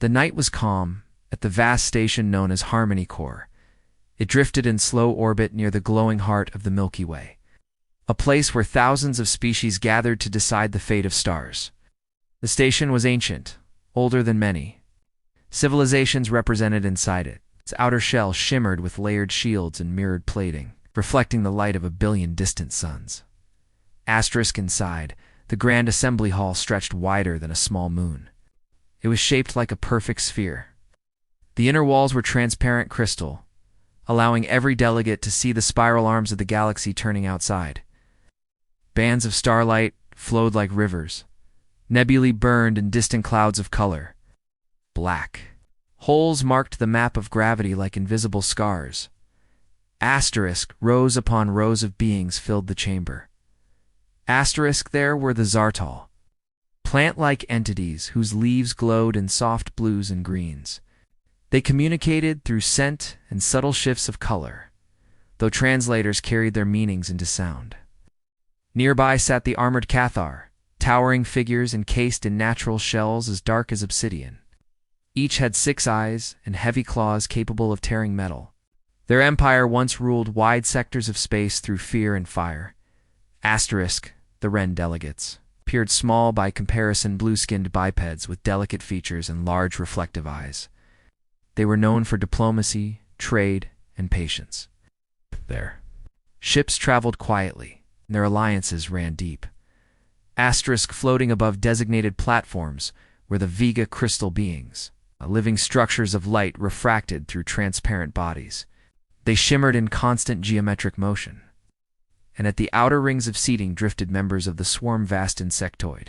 The night was calm at the vast station known as Harmony Core. It drifted in slow orbit near the glowing heart of the Milky Way, a place where thousands of species gathered to decide the fate of stars. The station was ancient, older than many civilizations represented inside it. Its outer shell shimmered with layered shields and mirrored plating, reflecting the light of a billion distant suns. Asterisk inside, the grand assembly hall stretched wider than a small moon. It was shaped like a perfect sphere. The inner walls were transparent crystal, allowing every delegate to see the spiral arms of the galaxy turning outside. Bands of starlight flowed like rivers. Nebulae burned in distant clouds of color. Black holes marked the map of gravity like invisible scars. Asterisk rows upon rows of beings filled the chamber. Asterisk there were the Zartal, plant-like entities whose leaves glowed in soft blues and greens. They communicated through scent and subtle shifts of color, though translators carried their meanings into sound. Nearby sat the armored Cathar, towering figures encased in natural shells as dark as obsidian. Each had 6 eyes and heavy claws capable of tearing metal. Their empire once ruled wide sectors of space through fear and fire. Asterisk, the Ren delegates, appeared small by comparison, blue-skinned bipeds with delicate features and large reflective eyes. They were known for diplomacy, trade, and patience. Their ships traveled quietly, and their alliances ran deep. Asterisk floating above designated platforms were the Vega crystal beings, living structures of light refracted through transparent bodies. They shimmered in constant geometric motion. And at the outer rings of seating drifted members of the swarm vast insectoid.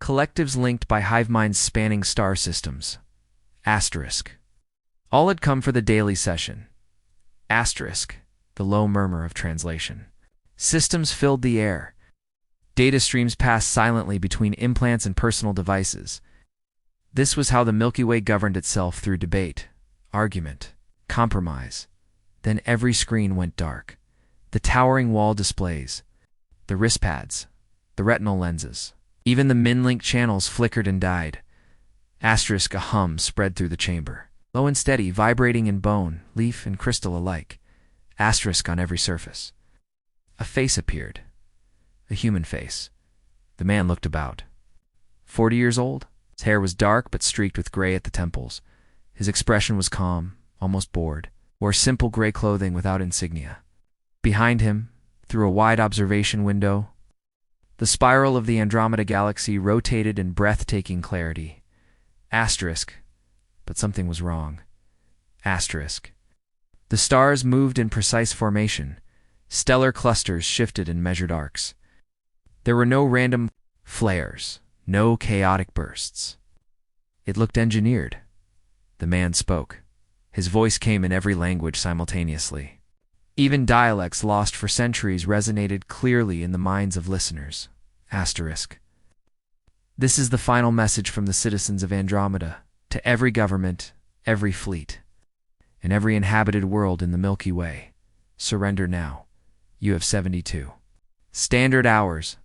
Collectives linked by hive minds spanning star systems. Asterisk. All had come for the daily session. Asterisk, the low murmur of translation. Systems filled the air. Data streams passed silently between implants and personal devices. This was how the Milky Way governed itself, through debate, argument, compromise. Then every screen went dark. The towering wall displays, the wrist pads, the retinal lenses. Even the min-link channels flickered and died. Asterisk, a hum spread through the chamber, low and steady, vibrating in bone, leaf, and crystal alike. Asterisk on every surface. A face appeared. A human face. The man looked about. 40 years old? His hair was dark but streaked with gray at the temples. His expression was calm, almost bored. Wore simple gray clothing without insignia. Behind him, through a wide observation window, the spiral of the Andromeda galaxy rotated in breathtaking clarity. Asterisk, but something was wrong. Asterisk. The stars moved in precise formation. Stellar clusters shifted in measured arcs. There were no random flares, no chaotic bursts. It looked engineered. The man spoke. His voice came in every language simultaneously. Even dialects lost for centuries resonated clearly in the minds of listeners. Asterisk. This is the final message from the citizens of Andromeda, to every government, every fleet, and every inhabited world in the Milky Way. Surrender now. You have 72 standard hours.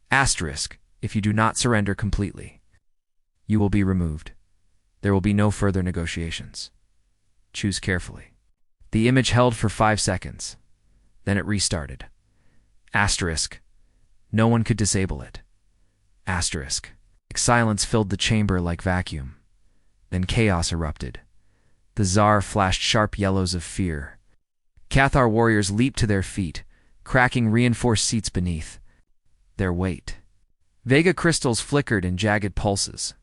Asterisk, if you do not surrender completely, you will be removed. There will be no further negotiations. Choose carefully. The image held for 5 seconds. Then it restarted. Asterisk. No one could disable it. Asterisk. Silence filled the chamber like vacuum. Then chaos erupted. The Tsar flashed sharp yellows of fear. Cathar warriors leaped to their feet, cracking reinforced seats beneath their weight. Vega crystals flickered in jagged pulses.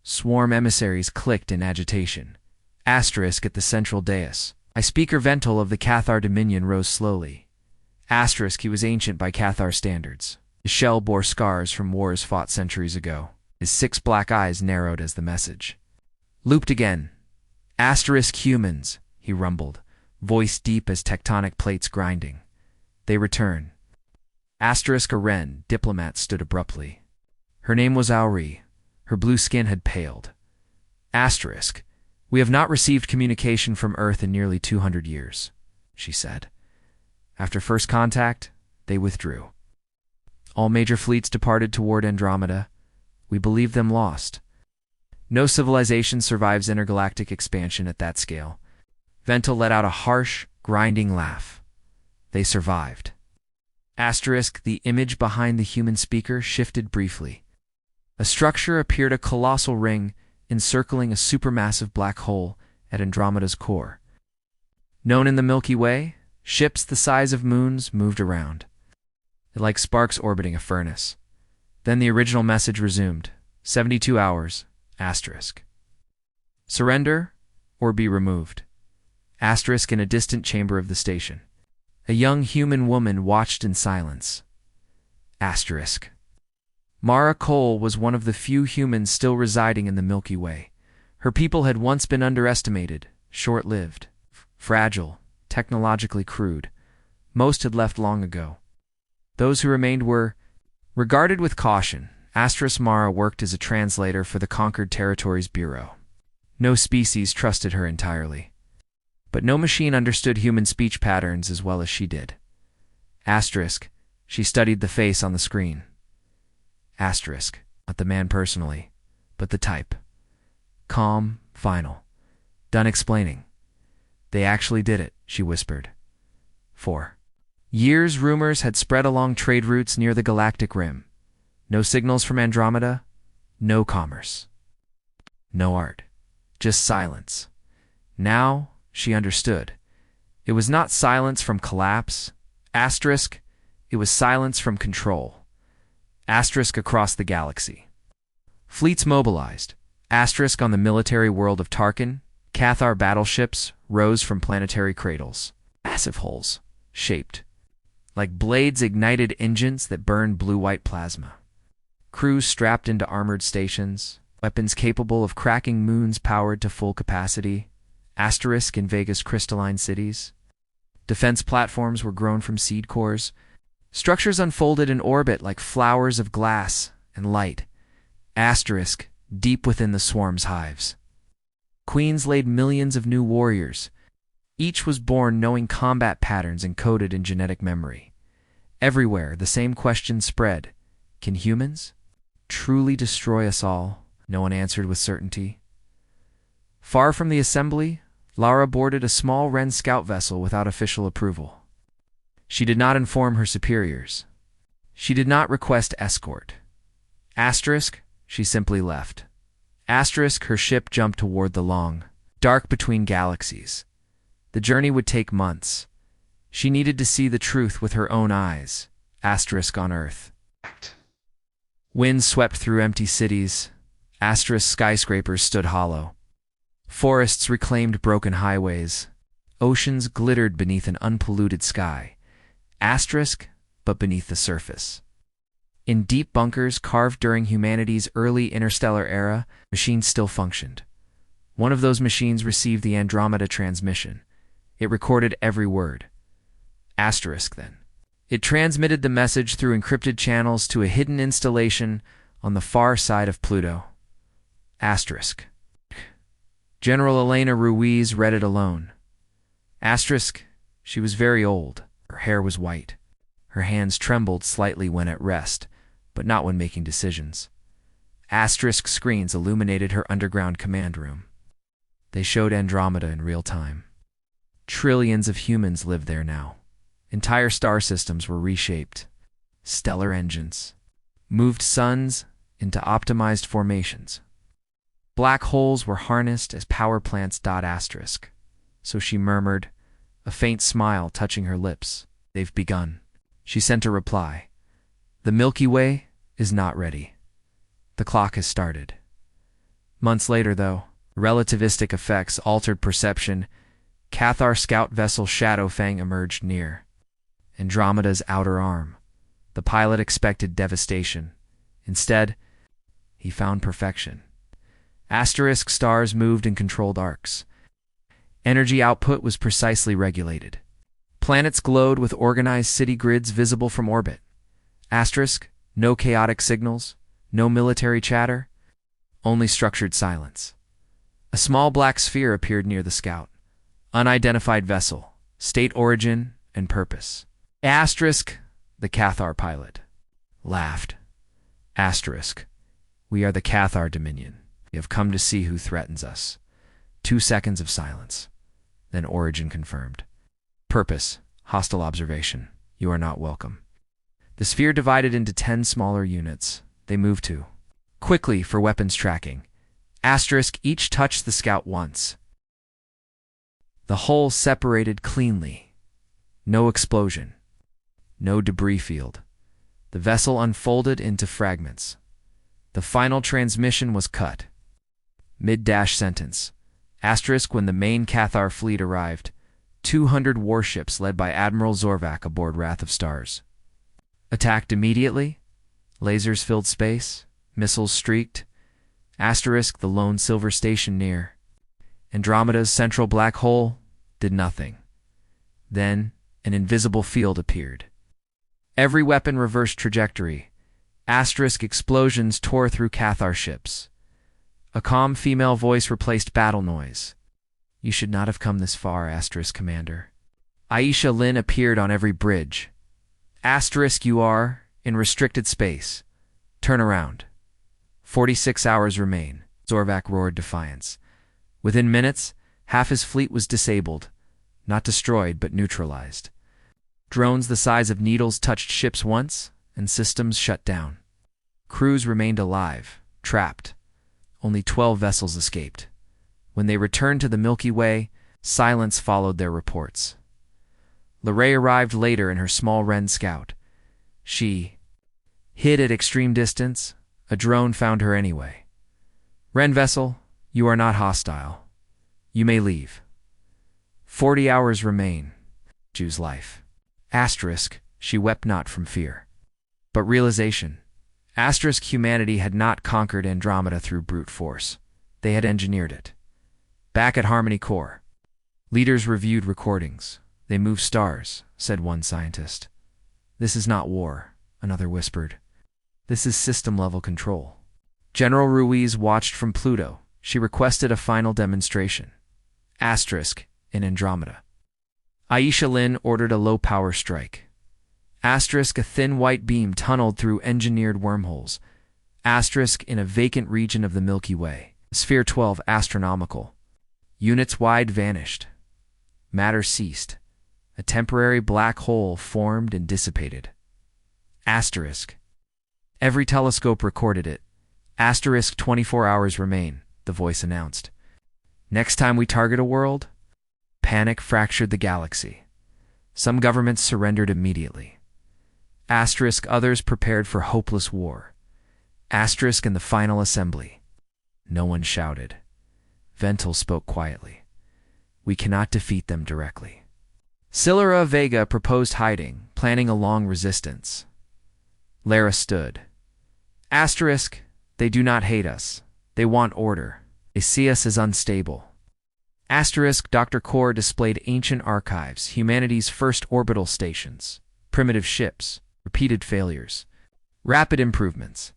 Swarm emissaries clicked in agitation. Asterisk at the central dais. A speaker ventil of the Cathar Dominion rose slowly. Asterisk, he was ancient by Cathar standards. His shell bore scars from wars fought centuries ago. His 6 black eyes narrowed as the message looped again. Asterisk humans, he rumbled, voice deep as tectonic plates grinding. They return. Asterisk a Wren diplomat stood abruptly. Her name was Auri. Her blue skin had paled. Asterisk, we have not received communication from Earth in nearly 200 years, she said. After first contact, they withdrew. All major fleets departed toward Andromeda. We believed them lost. No civilization survives intergalactic expansion at that scale. Ventil let out a harsh, grinding laugh. They survived. Asterisk, the image behind the human speaker shifted briefly. A structure appeared, a colossal ring encircling a supermassive black hole at Andromeda's core. Known in the Milky Way, ships the size of moons moved around, like sparks orbiting a furnace. Then the original message resumed. 72 hours, asterisk. Surrender or be removed. Asterisk, in a distant chamber of the station. A young human woman watched in silence. Asterisk. Mara Cole was one of the few humans still residing in the Milky Way. Her people had once been underestimated, short-lived, fragile, technologically crude. Most had left long ago. Those who remained were regarded with caution. Asterisk. Mara worked as a translator for the Conquered Territories Bureau. No species trusted her entirely. But no machine understood human speech patterns as well as she did. Asterisk. She studied the face on the screen. Asterisk. Not the man personally, but the type. Calm, final. Done explaining. They actually did it, she whispered. For years, rumors had spread along trade routes near the galactic rim. No signals from Andromeda, no commerce. No art, just silence. Now, she understood. It was not silence from collapse. Asterisk. It was silence from control. Asterisk. Across the galaxy. Fleets mobilized. Asterisk. On the military world of Tarkin, Cathar battleships rose from planetary cradles. Massive holes, shaped like blades, ignited engines that burned blue-white plasma. Crews strapped into armored stations, weapons capable of cracking moons powered to full capacity. Asterisk. In Vega's crystalline cities. Defense platforms were grown from seed cores. Structures unfolded in orbit like flowers of glass and light. Asterisk. Deep within the swarm's hives. Queens laid millions of new warriors. Each was born knowing combat patterns encoded in genetic memory. Everywhere, the same question spread. Can humans truly destroy us all? No one answered with certainty. Far from the assembly, Lara boarded a small Wren scout vessel without official approval. She did not inform her superiors. She did not request escort. Asterisk. She simply left. Asterisk. Her ship jumped toward the long, dark between galaxies. The journey would take months. She needed to see the truth with her own eyes. Asterisk. On Earth. Winds swept through empty cities. Asterisk. Skyscrapers stood hollow. Forests reclaimed broken highways. Oceans glittered beneath an unpolluted sky. Asterisk. But beneath the surface. In deep bunkers carved during humanity's early interstellar era, machines still functioned. One of those machines received the Andromeda transmission. It recorded every word. Asterisk. Then it transmitted the message through encrypted channels to a hidden installation on the far side of Pluto. Asterisk. General Elena Ruiz read it alone. Asterisk. She was very old. Her hair was white. Her hands trembled slightly when at rest, but not when making decisions. Asterisk. Screens illuminated her underground command room. They showed Andromeda in real time. Trillions of humans lived there now. Entire star systems were reshaped. Stellar engines moved suns into optimized formations. Black holes were harnessed as power plants. Asterisk. So she murmured, a faint smile touching her lips. They've begun. She sent a reply. The Milky Way is not ready. The clock has started. Months later, though, relativistic effects altered perception. Cathar scout vessel Shadowfang emerged near. Andromeda's outer arm. The pilot expected devastation. Instead, he found perfection. Asterisk. Stars moved in controlled arcs. Energy output was precisely regulated. Planets glowed with organized city grids visible from orbit. Asterisk. No chaotic signals, no military chatter, only structured silence. A small black sphere appeared near the scout. Unidentified vessel, state origin and purpose. Asterisk. The Cathar pilot laughed. Asterisk. We are the Cathar Dominion. We have come to see who threatens us. 2 seconds of silence. Then origin confirmed. Purpose, hostile observation. You are not welcome. The sphere divided into 10 smaller units. They moved to. Quickly for weapons tracking. Asterisk each touched the scout once. The hull separated cleanly. No explosion. No debris field. The vessel unfolded into fragments. The final transmission was cut. Mid-dash sentence. Asterisk when the main Cathar fleet arrived. 200 warships led by Admiral Zorvak aboard Wrath of Stars. Attacked immediately. Lasers filled space. Missiles streaked. Asterisk the lone silver station near. Andromeda's central black hole did nothing. Then an invisible field appeared. Every weapon reversed trajectory. Asterisk explosions tore through Cathar ships. A calm female voice replaced battle noise. You should not have come this far, asterisk commander. Aisha Lin appeared on every bridge. Asterisk you are in restricted space. Turn around. 46 hours remain. Zorvak roared defiance. Within minutes, half his fleet was disabled. Not destroyed, but neutralized. Drones the size of needles touched ships once, and systems shut down. Crews remained alive, trapped. Only 12 vessels escaped. When they returned to the Milky Way, silence followed their reports. Lorraine arrived later in her small Wren Scout. She hid at extreme distance. A drone found her anyway. Wren vessel, you are not hostile. You may leave. 40 hours remain. Jew's life. Asterisk, she wept not from fear, but realization. Asterisk humanity had not conquered Andromeda through brute force. They had engineered it. Back at Harmony Core. Leaders reviewed recordings. They move stars, said one scientist. This is not war, another whispered. This is system-level control. General Ruiz watched from Pluto. She requested a final demonstration. Asterisk, in Andromeda. Aisha Lin ordered a low-power strike. Asterisk, a thin white beam tunneled through engineered wormholes. Asterisk, in a vacant region of the Milky Way. Sphere 12 astronomical. Units wide vanished. Matter ceased. A temporary black hole formed and dissipated. Asterisk. Every telescope recorded it. Asterisk 24 hours remain, the voice announced. Next time we target a world? Panic fractured the galaxy. Some governments surrendered immediately. Asterisk others prepared for hopeless war. Asterisk in the final assembly. No one shouted. Ventil spoke quietly. We cannot defeat them directly. Silura Vega proposed hiding, planning a long resistance. Lara stood. Asterisk, they do not hate us. They want order. They see us as unstable. Asterisk, Dr. Core displayed ancient archives, humanity's first orbital stations, primitive ships, repeated failures, rapid improvements.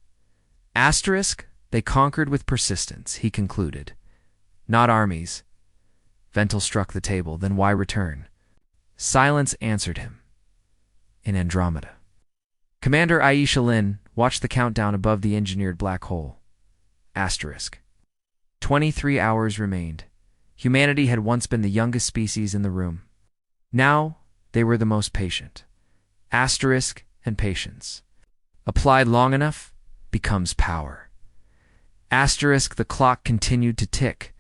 Asterisk, they conquered with persistence, he concluded. Not armies. Ventil struck the table, then why return? Silence answered him. In Andromeda. Commander Aisha Lin watched the countdown above the engineered black hole. Asterisk. 23 hours remained. Humanity had once been the youngest species in the room. Now, they were the most patient. Asterisk and patience. Applied long enough, becomes power. Asterisk, the clock continued to tick.